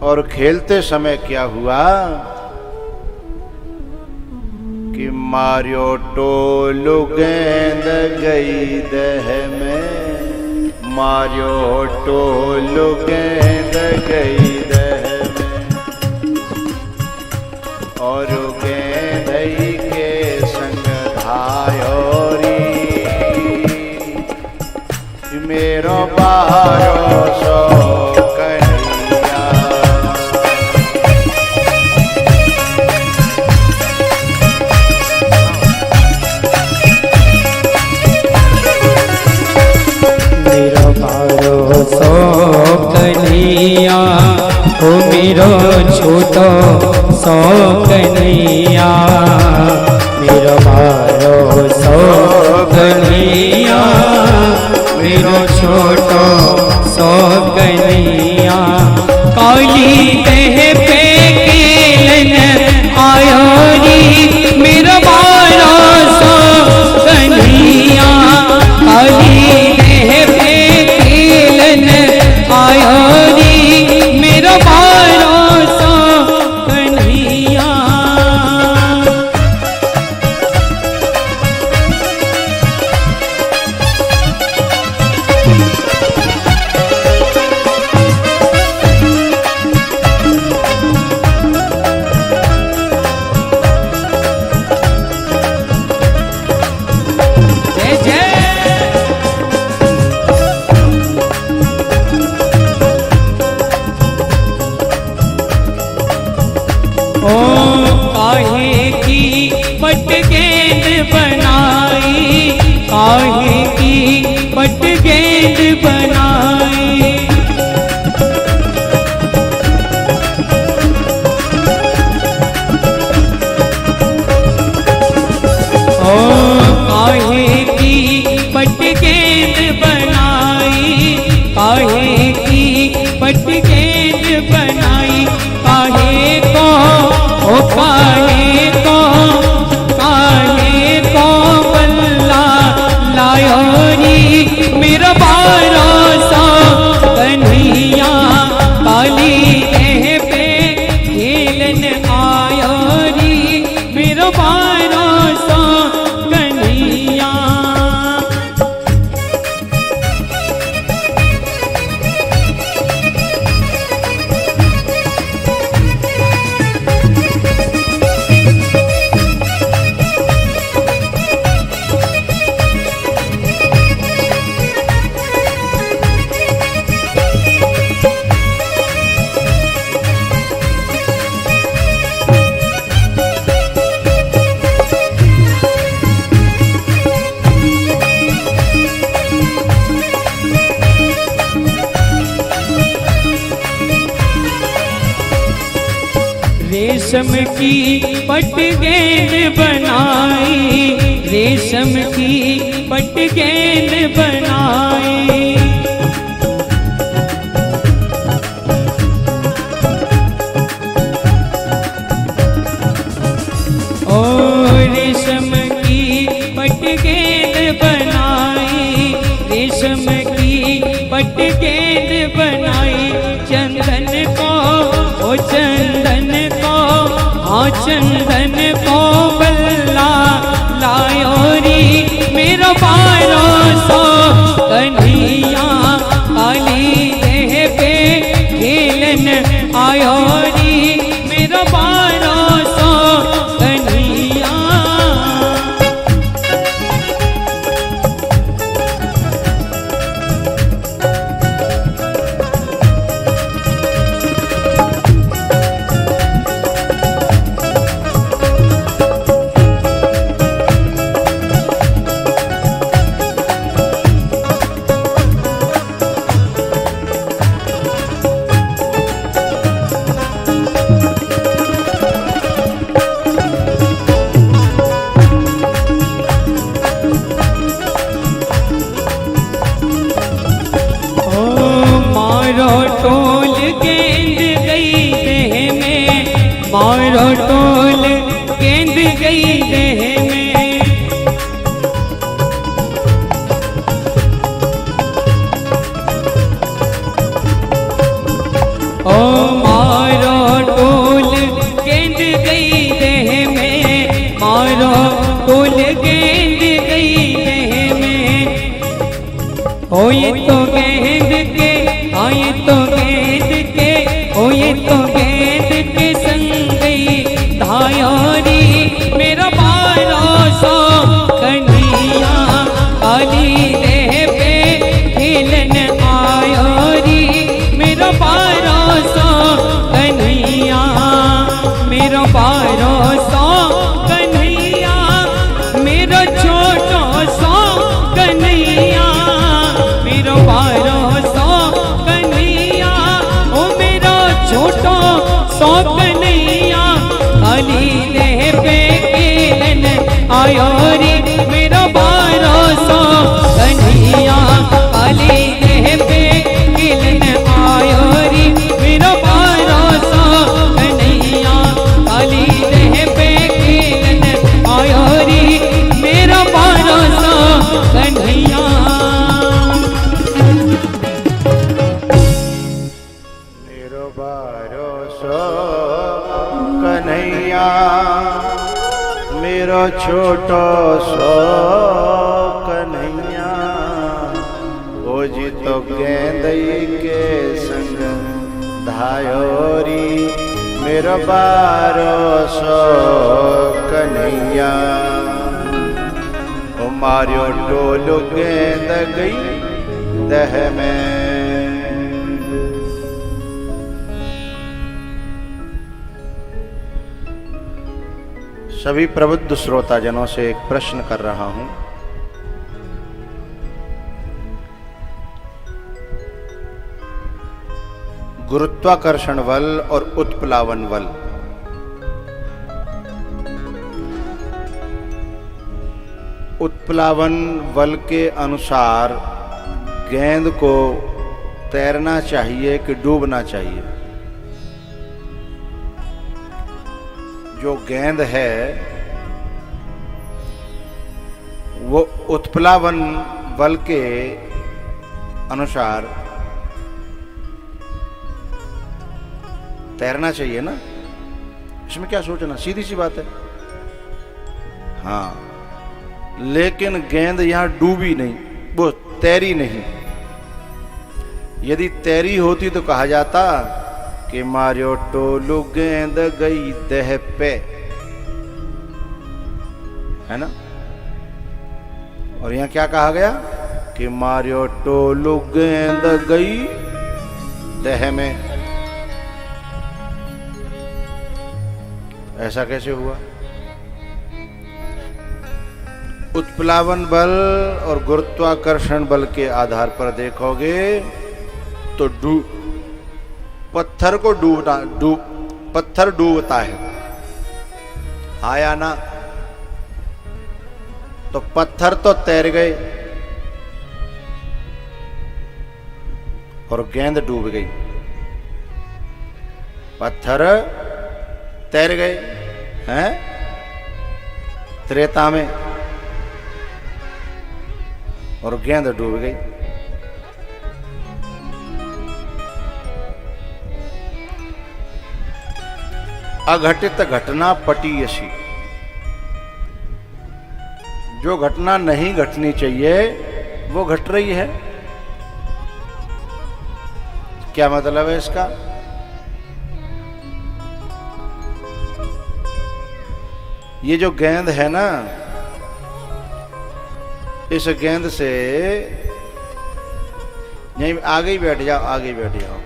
और खेलते समय क्या हुआ कि मारियो टोलू गेंद गई दह में, मारियो टोलू गेंद गई दह में, और गेंद के संग धायोरी मेरो बारो सो कन्हैया। मेरो बारो सो कन्हैया, ओ मेरो छोटो सो कन्हैया, मेरो बारो सो कन्हैया, मेरो छोटो सो कन्हैया। काली कह पे केलन आयो री मेरो बारो सो कन्हैया, काली कह पे केलन आयो री मेरो बारो सो कन्हैया। काहे की पट गेंद बनाई, काहे की पट गेंद बनाई, ओ काहे की पट गेंद बनाई, काहे की पट गेंद बनाई। काहे को ओ काहे को बल्ला लायो री मेरा बारो सो कन्हैया, काली कह पे खेलन आयो री मेरा बारो सो कन्हैया। रेशम की पट गेंद बनाई, रेशम की पट गेंद बनाई, ओ रेशम की पट गेंद बनाई, रेशम की पट गेंद बनाई। चंदन को ओ चंदन को, हाँ चंदन को बल्ला लायो री मेरो बारो सो कन्हैया, काली कह पे खेलन आयो री मेरो बारो सो कन्हैया। मारो टोल गेंद गई देह में, ओ ओ ये तो गेंद के, हाँ ये तो गेंद के, ओ ये तो गेंद के संग गई धायोरी। मेरा 1200 कन्हैया काली देह पे खेलन आयोरी। मेरा 1200 कन्हैया, मेरा 1200 कन्हैया, मेरा छोटा सा कन्हैया, मेरा 1200 कन्हैया, ओ मेरा छोटा सा कन्हैया काली देह पे खेलन आयोरी। मेरा 1200 कन्हैया काली देह पे खेलन आयोरी। मेरा 1200 कन्हैया काली देह पे खेलन आयोरी। मेरा 1200 कन्हैया। मेरो 1200 कन्हैया, मेरो छोटो सो कन्हैया, ओ जी तो गेंदई के संग धायोरी। मेरो 1200 कन्हैया, ओ मारियो टोलो गेंद गई दह में। सभी प्रबुद्ध श्रोताजनों से एक प्रश्न कर रहा हूं। गुरुत्वाकर्षण बल और उत्प्लावन बल, उत्प्लावन बल के अनुसार गेंद को तैरना चाहिए कि डूबना चाहिए? जो गेंद है वो उत्प्लावन बल के अनुसार तैरना चाहिए ना। इसमें क्या सोचना, सीधी सी बात है। हाँ, लेकिन गेंद यहां डूबी नहीं, वो तैरी नहीं। यदि तैरी होती तो कहा जाता कि मारियो टोलू गेंद गई दह पे, है ना। और यहां क्या कहा गया कि मारियो टोलू गेंद गई दह में। ऐसा कैसे हुआ? उत्प्लावन बल और गुरुत्वाकर्षण बल के आधार पर देखोगे तो पत्थर को पत्थर डूबता है, आया ना। तो पत्थर तो तैर गए और गेंद डूब गई। पत्थर तैर गए हैं त्रेता में और गेंद डूब गई। अघटित घटना पटीयसी, जो घटना नहीं घटनी चाहिए वो घट रही है। क्या मतलब है इसका? ये जो गेंद है ना, इस गेंद से यहीं आगे ही बैठ जाओ, आगे ही बैठ जाओ,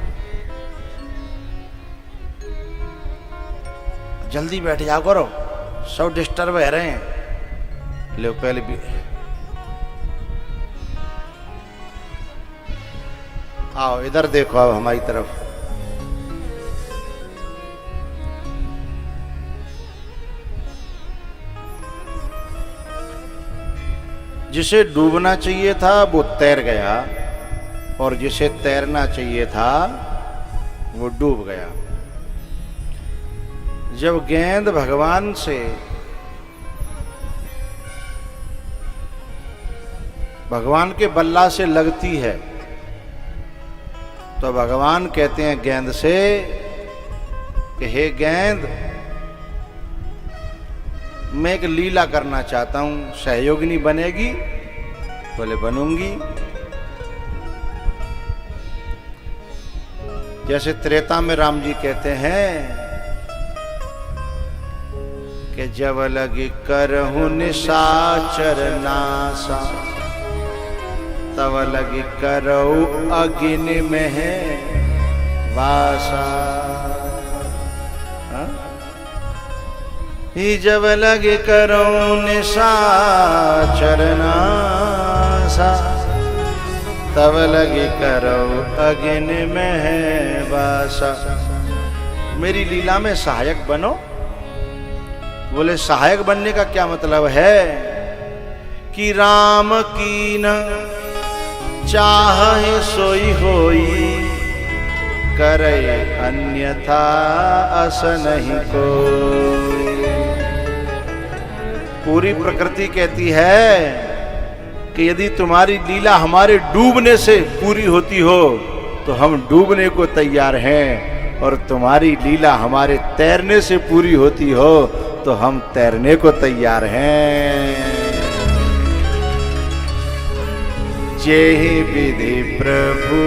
जल्दी बैठ जाओ करो, सब डिस्टर्ब हो रहे हैं। लो पहले भी आओ, इधर देखो, आओ हमारी तरफ। जिसे डूबना चाहिए था वो तैर गया और जिसे तैरना चाहिए था वो डूब गया। जब गेंद भगवान से भगवान के बल्ला से लगती है तो भगवान कहते हैं गेंद से कि हे गेंद, मैं एक लीला करना चाहता हूं, सहयोगिनी बनेगी? बोले बनूंगी। जैसे त्रेता में राम जी कहते हैं कि जब लगी करहु निशाचर नासा, तब लगी करऊ अग्नि में है वासा। ही जब लगे करऊ निशाचर नासा, तब लगे करऊ अग्नि में है वासा। मेरी लीला में सहायक बनो। बोले सहायक बनने का क्या मतलब है कि राम की न चाहे सोई होई, करे अन्यथा अस नहीं कोई। पूरी प्रकृति कहती है कि यदि तुम्हारी लीला हमारे डूबने से पूरी होती हो तो हम डूबने को तैयार हैं, और तुम्हारी लीला हमारे तैरने से पूरी होती हो तो हम तैरने को तैयार हैं। जेहि विधि प्रभु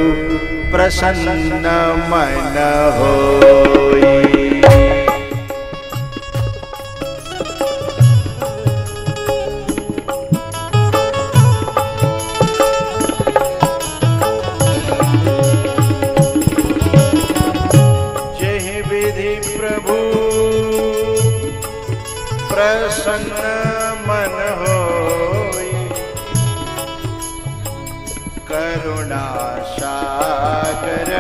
प्रसन्न मन होई। जेहि विधि प्रभु प्रसन्न मन होई, करुणा सागर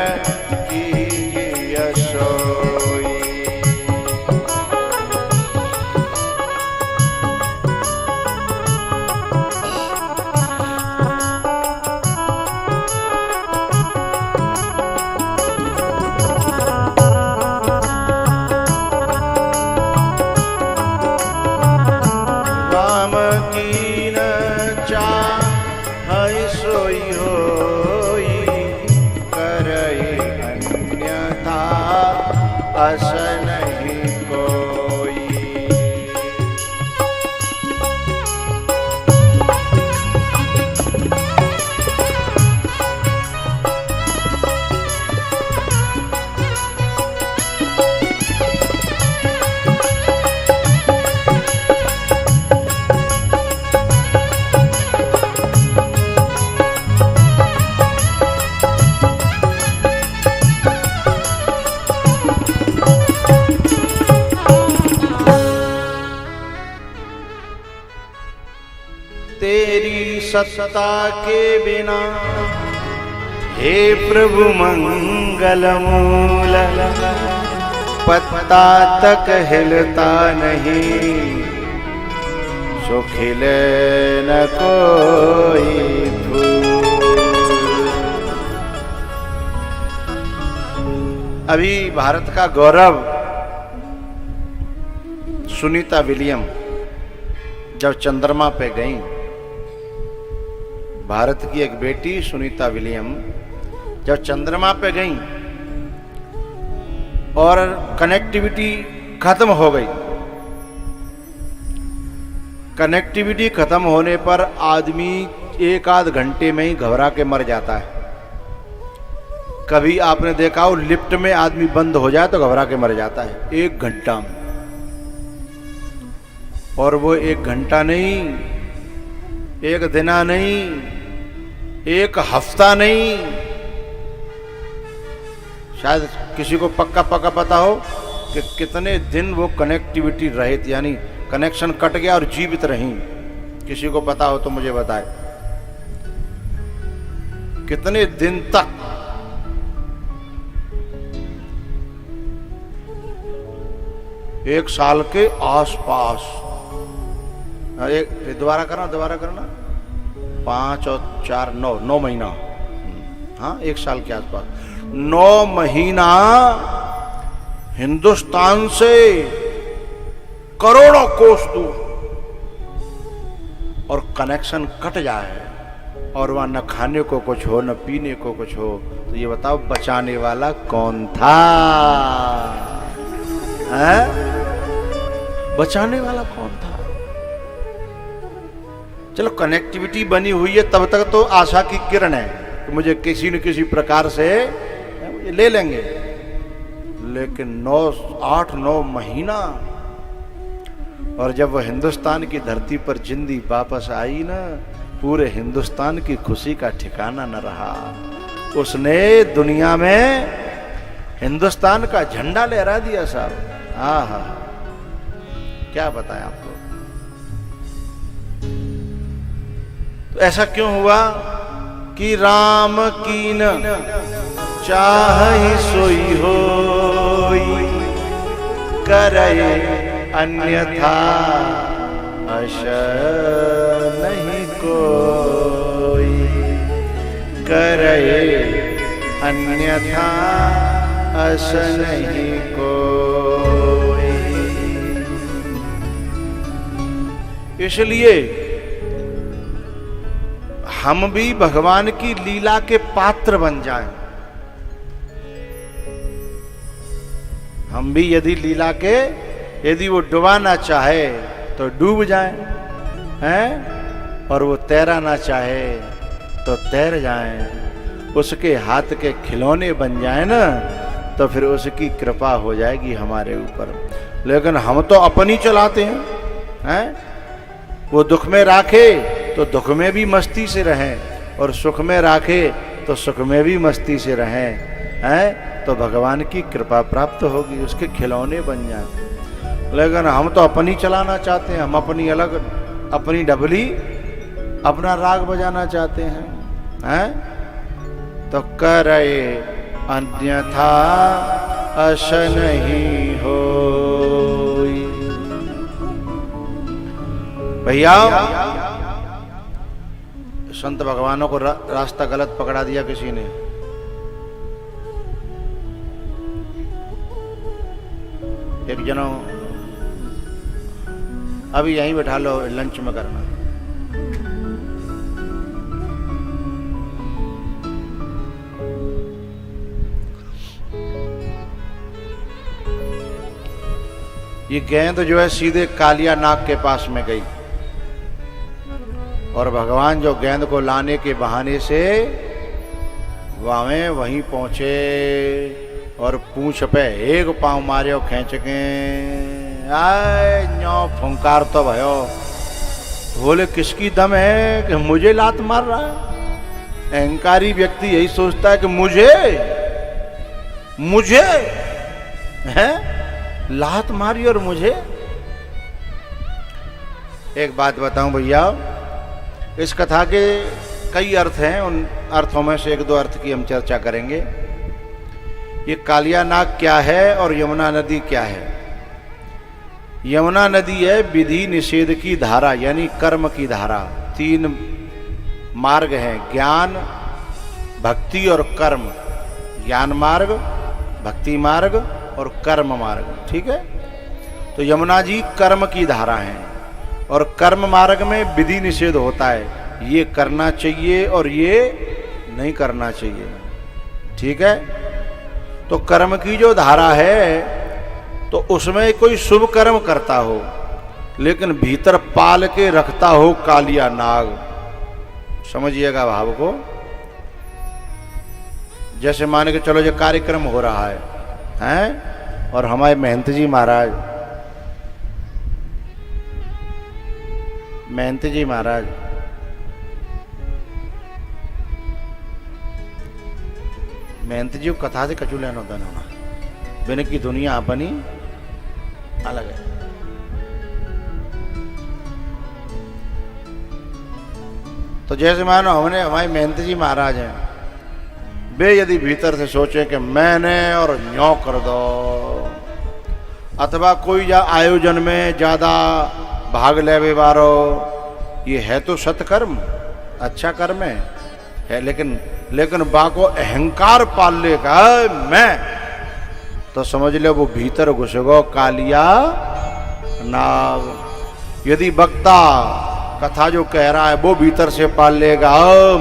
कीजिए सोई। राम की न चाहै सोई होई, करई अन्यथा अस नहीं कोई। तेरी सत्ता के बिना हे प्रभु मंगल मूल, पत्ता तक हिलता नहीं, सो खिले न कोई फूल। अभी भारत का गौरव सुनीता विलियम जब चंद्रमा पे गई, भारत की एक बेटी सुनीता विलियम जब चंद्रमा पे गई और कनेक्टिविटी खत्म हो गई। कनेक्टिविटी खत्म होने पर आदमी एक आध घंटे में ही घबरा के मर जाता है। कभी आपने देखा हो लिफ्ट में आदमी बंद हो जाए तो घबरा के मर जाता है 1 घंटा में। और वो 1 घंटा नहीं, 1 दिना नहीं, 1 हफ्ता नहीं, शायद किसी को पक्का पक्का पता हो कि कितने दिन वो कनेक्टिविटी रहित, यानी कनेक्शन कट गया और जीवित रही। किसी को पता हो तो मुझे बताए कितने दिन तक। एक साल के आसपास। दोबारा करना 5 और 4 9 महीना। हाँ, 1 साल के आसपास 9 महीना हिंदुस्तान से करोड़ों कोस दूर और कनेक्शन कट जाए और वहां न खाने को कुछ हो न पीने को कुछ हो, तो ये बताओ बचाने वाला कौन था? है? बचाने वाला कौन था? चलो कनेक्टिविटी बनी हुई है तब तक तो आशा की किरण है कि मुझे किसी न किसी प्रकार से ये ले लेंगे, लेकिन 8-9 महीना। और जब वो हिंदुस्तान की धरती पर जिंदी वापस आई ना, पूरे हिंदुस्तान की खुशी का ठिकाना न रहा। उसने दुनिया में हिंदुस्तान का झंडा लहरा दिया साहब। आहा, क्या बताएं आपको। तो ऐसा क्यों हुआ कि राम कीन चाहि सोई होई, करे अन्यथा अश नहीं कोई, करे अन्यथा अस नहीं कोई। इसलिए हम भी भगवान की लीला के पात्र बन जाएं। हम भी यदि लीला के, यदि वो डुबाना चाहे तो डूब जाएं, हैं? और वो तैराना चाहे तो तैर जाएं। उसके हाथ के खिलौने बन जाएं ना, तो फिर उसकी कृपा हो जाएगी हमारे ऊपर। लेकिन हम तो अपनी चलाते हैं, हैं? वो दुख में राखे तो दुख में भी मस्ती से रहें, और सुख में राखे तो सुख में भी मस्ती से रहें, हैं? तो भगवान की कृपा प्राप्त होगी, उसके खिलौने बन जाते। लेकिन हम तो अपनी चलाना चाहते हैं, हम अपनी अलग, अपनी डबली, अपना राग बजाना चाहते हैं, हैं? तो करे अन्यथा अश नहीं होई। भैया, संत भगवानों को रास्ता गलत पकड़ा दिया किसी ने। एक जनों अभी यहीं बैठा लो, लंच में करना। ये गेंद जो है सीधे कालिया नाग के पास में गई, और भगवान जो गेंद को लाने के बहाने से वहीं पहुंचे, और पूंछ पे एक पांव मारे खींच के आए न्यो फुंकार तो भयो। बोले किसकी दम है कि मुझे लात मार रहा है। अहंकारी व्यक्ति यही सोचता है कि मुझे है लात मारी और मुझे। एक बात बताऊं भैया, इस कथा के कई अर्थ हैं, उन अर्थों में से 1-2 अर्थ की हम चर्चा करेंगे। ये कालिया नाग क्या है और यमुना नदी क्या है। यमुना नदी है विधि निषेध की धारा, यानी कर्म की धारा। 3 मार्ग हैं, ज्ञान, भक्ति और कर्म। ज्ञान मार्ग, भक्ति मार्ग और कर्म मार्ग, ठीक है। तो यमुना जी कर्म की धारा है, और कर्म मार्ग में विधि निषेध होता है, ये करना चाहिए और ये नहीं करना चाहिए, ठीक है। तो कर्म की जो धारा है, तो उसमें कोई शुभ कर्म करता हो, लेकिन भीतर पाल के रखता हो कालिया नाग। समझिएगा भाव को। जैसे मान के चलो जो कार्यक्रम हो रहा है, हैं? और हमारे महंत जी महाराज, महंत जी को कथा से कचू लेना होता ना, बिन की दुनिया अपनी अलग है। तो जैसे मानो हमारे महंत जी महाराज हैं, वे यदि भीतर से सोचे कि मैंने और न्यों कर दो, अथवा कोई आयोजन में ज्यादा भाग लेवे वारो, ये है तो सत्कर्म, अच्छा कर्म है, लेकिन बाको अहंकार पाल लेगा मैं, तो समझ ले वो भीतर घुसेगो कालिया नाग। यदि वक्ता कथा जो कह रहा है वो भीतर से पाल लेगा,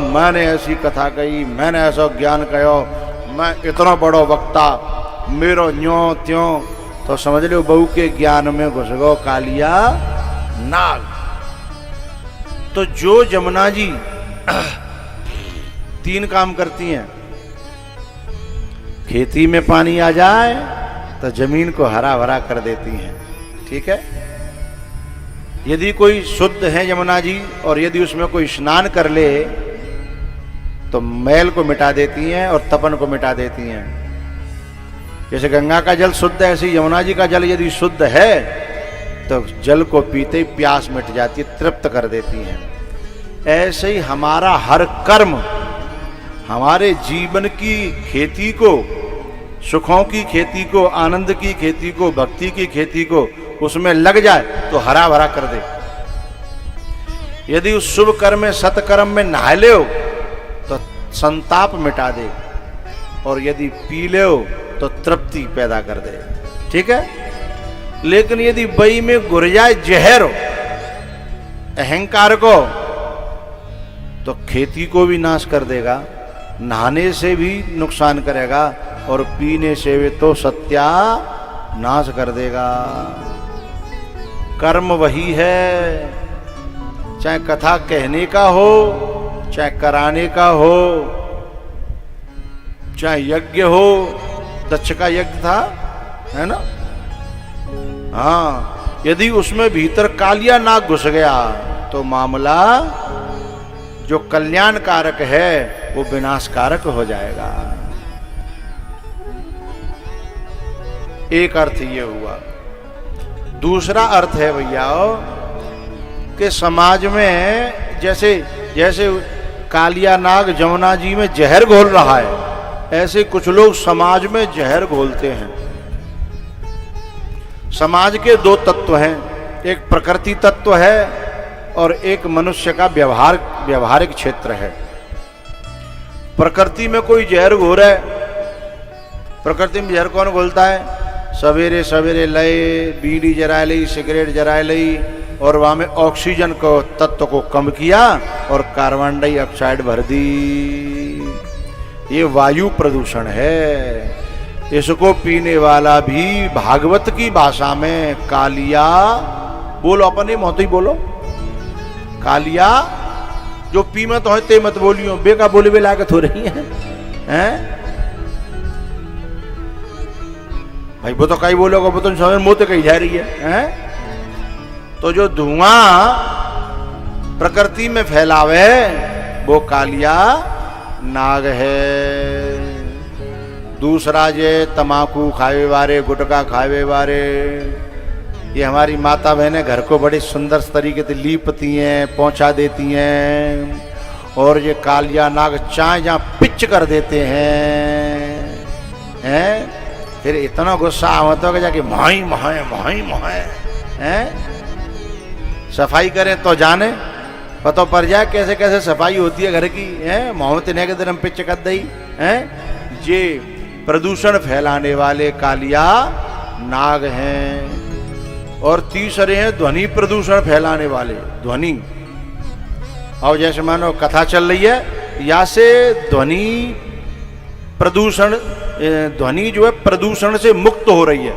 मैंने ऐसी कथा कही, मैंने ऐसा ज्ञान कहो, मैं इतना बड़ो वक्ता, मेरो न्यो त्यों, तो समझ लो बहू के ज्ञान में घुसेगो कालिया नाग। तो जो जमुना जी 3 काम करती हैं, खेती में पानी आ जाए तो जमीन को हरा भरा कर देती हैं। ठीक है, यदि कोई शुद्ध है यमुना जी और यदि उसमें कोई स्नान कर ले तो मैल को मिटा देती हैं और तपन को मिटा देती हैं। जैसे गंगा का जल शुद्ध है, ऐसे यमुना जी का जल यदि शुद्ध है तो जल को पीते ही प्यास मिट जाती है, तृप्त कर देती हैं। ऐसे ही हमारा हर कर्म हमारे जीवन की खेती को, सुखों की खेती को, आनंद की खेती को, भक्ति की खेती को उसमें लग जाए तो हरा भरा कर दे। यदि उस शुभ कर्म में, सत्कर्म में नहा ले हो तो संताप मिटा दे, और यदि पी ले हो तो तृप्ति पैदा कर दे। ठीक है, लेकिन यदि बई में घुर जाए जहर अहंकार को तो खेती को भी नाश कर देगा, नहाने से भी नुकसान करेगा और पीने से भी तो सत्यानाश कर देगा। कर्म वही है, चाहे कथा कहने का हो, चाहे कराने का हो, चाहे यज्ञ हो। दक्ष का यज्ञ था, है ना? हाँ, यदि उसमें भीतर कालिया नाग घुस गया तो मामला जो कल्याण कारक है वो विनाश कारक हो जाएगा। एक अर्थ ये हुआ। दूसरा अर्थ है भैया कि समाज में जैसे जैसे कालिया नाग जमुना जी में जहर घोल रहा है, ऐसे कुछ लोग समाज में जहर घोलते हैं। समाज के दो तत्व हैं, एक प्रकृति तत्व है और एक मनुष्य का व्यवहारिक क्षेत्र है। प्रकृति में कोई जहर घोल है, प्रकृति में जहर कौन घोलता है? सवेरे सवेरे लय, बीड़ी जरा ली, सिगरेट जरा ली और वहां में ऑक्सीजन को तत्व को कम किया और कार्बन डाइऑक्साइड भर दी। ये वायु प्रदूषण है। इसको पीने वाला भी भागवत की भाषा में कालिया, बोलो अपने मोती बोलो, कालिया जो पी मत हो ते मत बोलियो, बेका बोले भी लागत हो रही है? भाई वो तो कहीं बोलोगे, वो तो समझ मुंह कही जा रही है? तो जो धुआं प्रकृति में फैलावे वो कालिया नाग है। दूसरा जे तमाकू खावे वारे, गुटखा खावे वारे, ये हमारी माता बहनें घर को बड़े सुंदर तरीके से लीपती हैं, पहुंचा देती हैं, और ये कालिया नाग चाय जहां पिच कर देते हैं, फिर इतना गुस्सा आवत होगा जाके माई महाए माई महाए हैं। सफाई करें तो जाने पता पड़ जाए कैसे कैसे सफाई होती है घर की, है मोहम्मद ने के दिन पिच कर दी है। ये प्रदूषण फैलाने वाले कालिया नाग हैं। और तीसरे हैं ध्वनि प्रदूषण फैलाने वाले, ध्वनि। और जैसे मानो कथा चल रही है, या से ध्वनि प्रदूषण, ध्वनि जो है प्रदूषण से मुक्त हो रही है।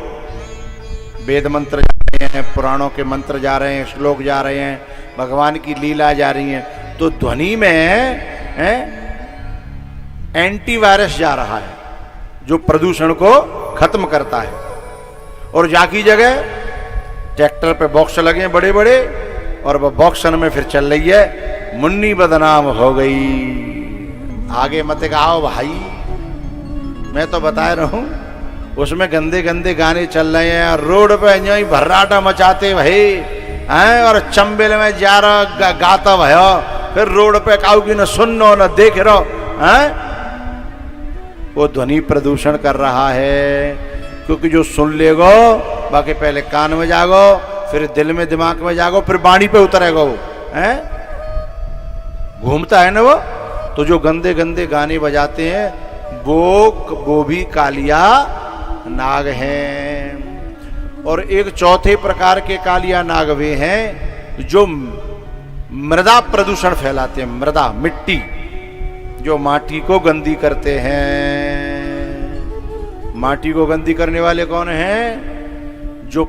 वेद मंत्र जा रहे हैं, पुराणों के मंत्र जा रहे हैं, श्लोक जा रहे हैं, भगवान की लीला जा रही है, तो ध्वनि में एंटीवायरस जा रहा है जो प्रदूषण को खत्म करता है। और जाकी जगह ट्रैक्टर पे बॉक्स लगे बड़े बड़े, और वह बॉक्सन में फिर चल रही है, मुन्नी बदनाम हो गई। आगे मत आओ भाई, मैं तो बता रहा हूं, उसमें गंदे गंदे गाने चल रहे हैं, रोड पे यही भर्राटा मचाते भाई हैं, और चंबेल में जा रहा गाता भयो, फिर रोड पे काऊ की न सुनो न देख रहो हैं। वो ध्वनि प्रदूषण कर रहा है, क्योंकि जो सुन लेगो बाकी पहले कान में जागो, फिर दिल में दिमाग में जागो, फिर बाणी पे उतरेगा वो हैं, घूमता है ना वो। तो जो गंदे गंदे गाने बजाते हैं वो भी कालिया नाग हैं। और एक चौथे प्रकार के कालिया नाग वे हैं जो मृदा प्रदूषण फैलाते हैं। मृदा, मिट्टी, जो माटी को गंदी करते हैं। माटी को गंदी करने वाले कौन हैं? जो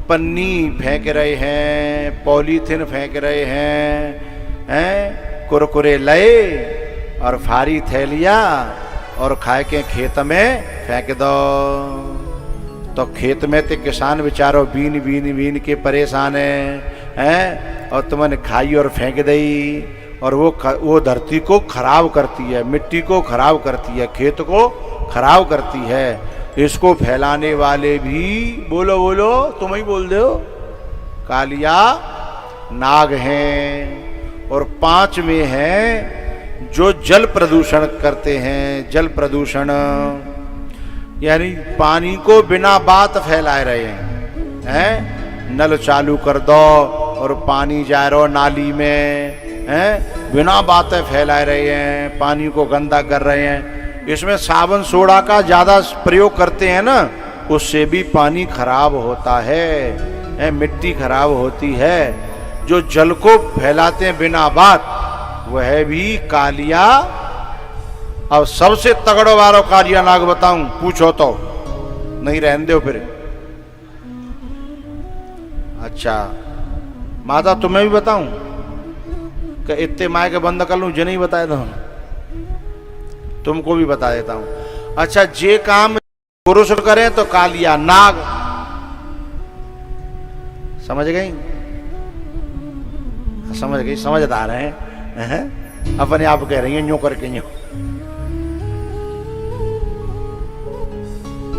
पन्नी फेंक रहे हैं, पॉलीथिन फेंक रहे हैं, कुरकुरे लए और फारी थैलिया और खाए के खेत में फेंक दो। तो खेत में ते किसान बेचारो बीन बीन बीन के परेशान हैं, और तुमने खाई और फेंक दई, और वो धरती को खराब करती है, मिट्टी को खराब करती है, खेत को खराब करती है। इसको फैलाने वाले भी बोलो बोलो तुम ही बोल दो कालिया नाग हैं। और 5 में हैं जो जल प्रदूषण करते हैं। जल प्रदूषण यानी पानी को बिना बात फैलाए रहे हैं। नल चालू कर दो और पानी जा रहा नाली में, हैं बिना बातें फैलाए रहे हैं, पानी को गंदा कर रहे हैं। इसमें साबुन सोडा का ज्यादा प्रयोग करते हैं ना, उससे भी पानी खराब होता है, मिट्टी खराब होती है। जो जल को फैलाते हैं बिना बात, वह भी कालिया। अब सबसे तगड़ो वारो कालिया नाग बताऊं, पूछो तो नहीं रहने दो फिर। अच्छा माता तुम्हें भी बताऊं कि इतने माय के बंद कर लूं, जे नहीं बताया था तुमको भी बता देता हूं। अच्छा जे काम पुरुष करें तो कालिया नाग, समझ गई? समझ गई, समझदार हैं, अपने आप कह रही हैं यूं करके यूं।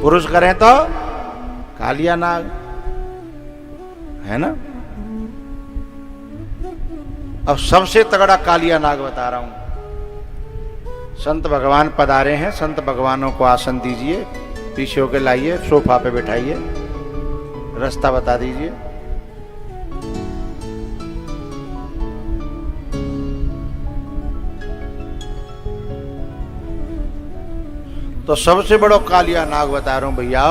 पुरुष करें तो कालिया नाग, है ना। अब सबसे तगड़ा कालिया नाग बता रहा हूं। संत भगवान पधारे हैं, संत भगवानों को आसन दीजिए, पीछे होकर लाइए, सोफा पे बैठाइए, रास्ता बता दीजिए। तो सबसे बड़ा कालिया नाग बता रहा हूं भैया,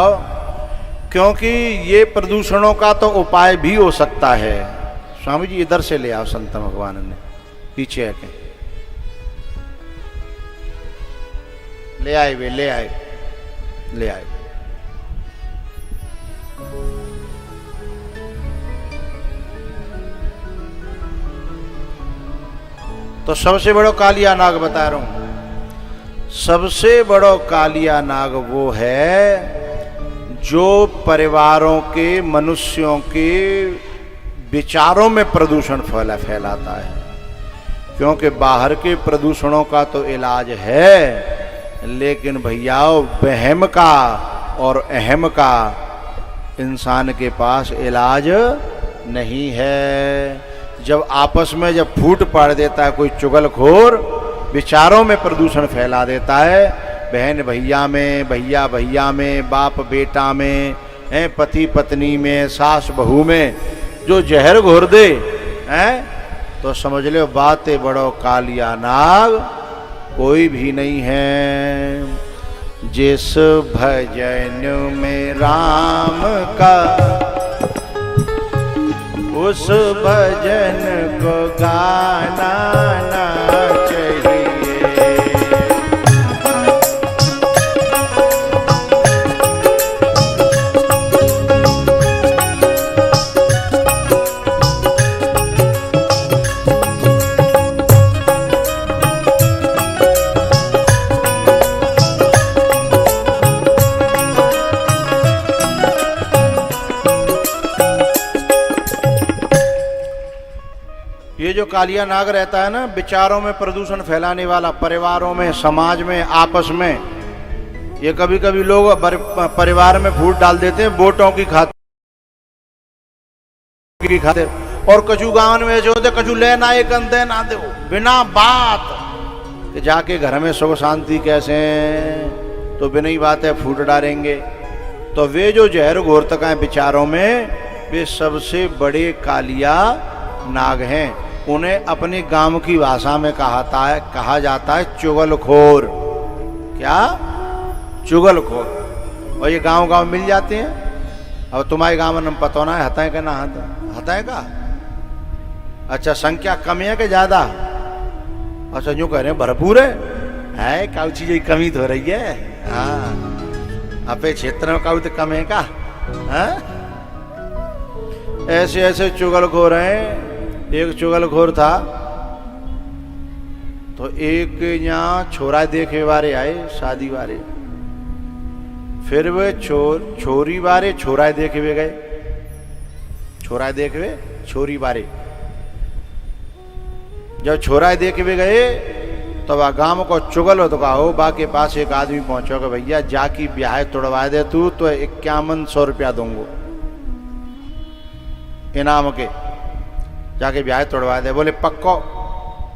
क्योंकि ये प्रदूषणों का तो उपाय भी हो सकता है। स्वामी जी इधर से ले आओ, संत भगवान ने पीछे आके ले आए, वे ले आए, ले आए। तो सबसे बड़ा कालिया नाग बता रहा हूं। सबसे बड़ा कालिया नाग वो है जो परिवारों के, मनुष्यों के विचारों में प्रदूषण फैलाता है। क्योंकि बाहर के प्रदूषणों का तो इलाज है, लेकिन भैया वहम का और अहम का इंसान के पास इलाज नहीं है। जब आपस में जब फूट पड़ देता है कोई चुगलखोर, विचारों में प्रदूषण फैला देता है, बहन भैया में, भैया भैया में, बाप बेटा में, पति पत्नी में, सास बहू में जो जहर घोर दे हैं, तो समझ लो बातें बड़ो कालिया नाग कोई भी नहीं है। जिस भजन में राम का, उस भजन को गाना ना चाहिए। ये जो कालिया नाग रहता है ना, विचारों में प्रदूषण फैलाने वाला, परिवारों में, समाज में, आपस में, ये कभी कभी लोग परिवार में फूट डाल देते हैं वोटों की खातिर, और कचू गांव में जो होते कचू ले ना एक अंधे ना दे, बिना बात कि जाके घर में सुख शांति कैसे, तो बिना ही बात है फूट डालेंगे। तो वे जो जहर घोरतक हैं विचारों में, वे सबसे बड़े कालिया नाग हैं। उन्हें अपने गांव की भाषा में कहा जाता है चुगलखोर। क्या? चुगलखोर। और ये गांव गांव मिल जाते हैं। अब तुम्हारे गांव में नाम पता ना है, हता है क्या ना हता है का? अच्छा संख्या कम है कि ज्यादा? अच्छा यूं कह रहे हैं भरपूर है क्या चीज की कमी तो हो रही है? हाँ अपने क्षेत्र में काउ तो कम है का? ऐसे ऐसे चुगलखोर हैं। एक चुगलखोर था तो तो एक यहाँ छोरा देखे वारे आए, शादी वारे। फिर वे छोरी वारे छोरा देखे वे गए, छोरा देखे वे छोरी बारे। जब छोरा देखे वे गए तो वह गांव को चुगल हो तो कहो बा के पास एक आदमी पहुंचो कि भैया जाकी ब्याह तोड़वा दे तू तो 5100 रुपया दूंगो इनाम के, जाके ब्याह तोड़वा दे। बोले पक्को?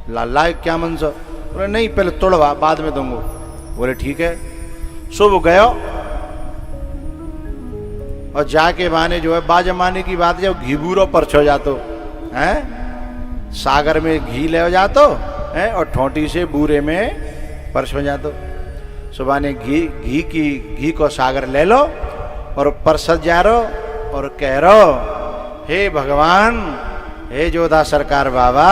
लाला 5100? बोले नहीं पहले तोड़वा बाद में दूंगो। बोले ठीक है। सुबह गयो और जाके माने जो है बाजमाने की बात, जब घी बूरो परछो जातो है, सागर में घी ले जातो है और ठोंटी से बूरे में परछो जातो। सुबह ने घी को सागर ले लो और परसत जा रो और कह रो हे भगवान, हे जोधा सरकार बाबा,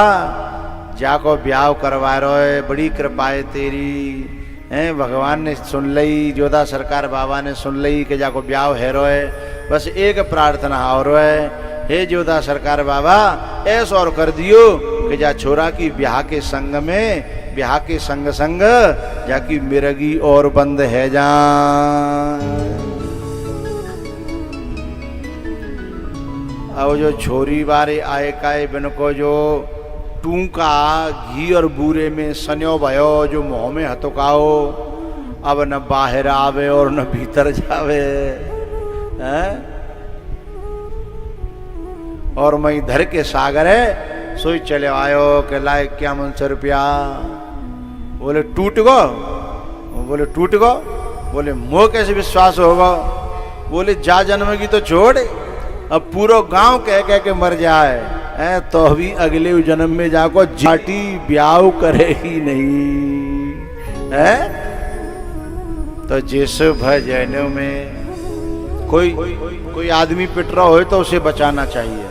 जाको ब्याह करवा रो है, बड़ी कृपा है तेरी है। भगवान ने सुन लई, जोधा सरकार बाबा ने सुन लई कि जाको ब्याह है रो है। बस एक प्रार्थना और है, हे जोधा सरकार बाबा ऐसा और कर दियो कि जा छोरा की ब्याह के संग में, ब्याह के संग संग जाकी मिर्गी और बंद है जा। अब जो छोरी बारे आए काए बन को जो टूका घी और बूरे में सन्यो भयो, जो मुंह में हथुकाओ, अब न बाहर आवे और न भीतर जावे है। और मैं इधर के सागर है सोई चले आयो के लाए 5100 रुपया। बोले टूट गो? बोले टूट गो? बोले मोह कैसे विश्वास होगा? बोले जा जन्म की तो छोड़, अब पूरा गांव कह कह के मर जाए है तो अभी अगले जन्म में जाको जाटी ब्याह करे ही नहीं है। तो जिस भजन में कोई आदमी पिट रहा हो तो उसे बचाना चाहिए,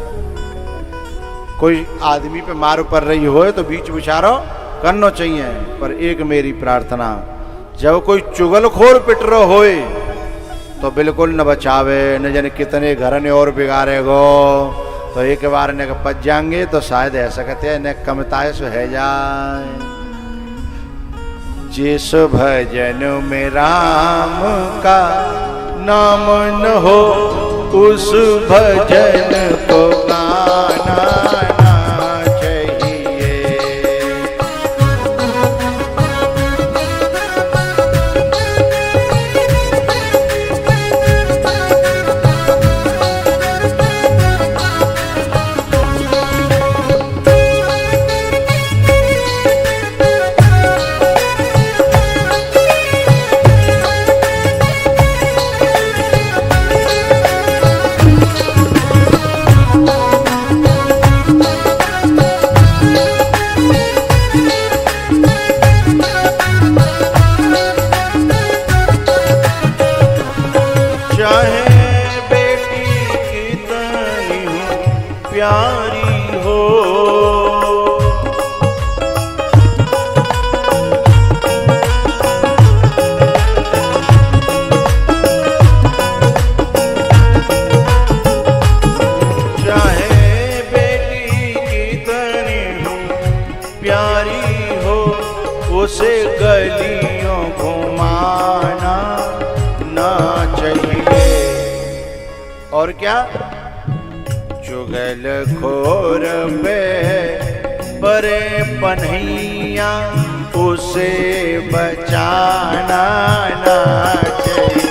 कोई आदमी पे मार पड़ रही हो तो बीच विचारो करना चाहिए। पर एक मेरी प्रार्थना, जब कोई चुगलखोर पिट रहा होए तो बिल्कुल न बचावे, न जाने कितने घर ने और बिगाड़े गो, तो एक बार ने पच जाएंगे तो शायद ऐसा कहते हैं न कमताए सो है जाए। जिस भजन में राम का नाम न हो उस भजन को गाना उसे गलियों घुमाना ना चाहिए। और क्या? चुगल खोर पे परे पन्हिया उसे बचाना ना चाहिए।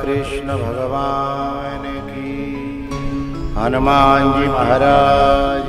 कृष्ण भगवान की, हनुमान जी महाराज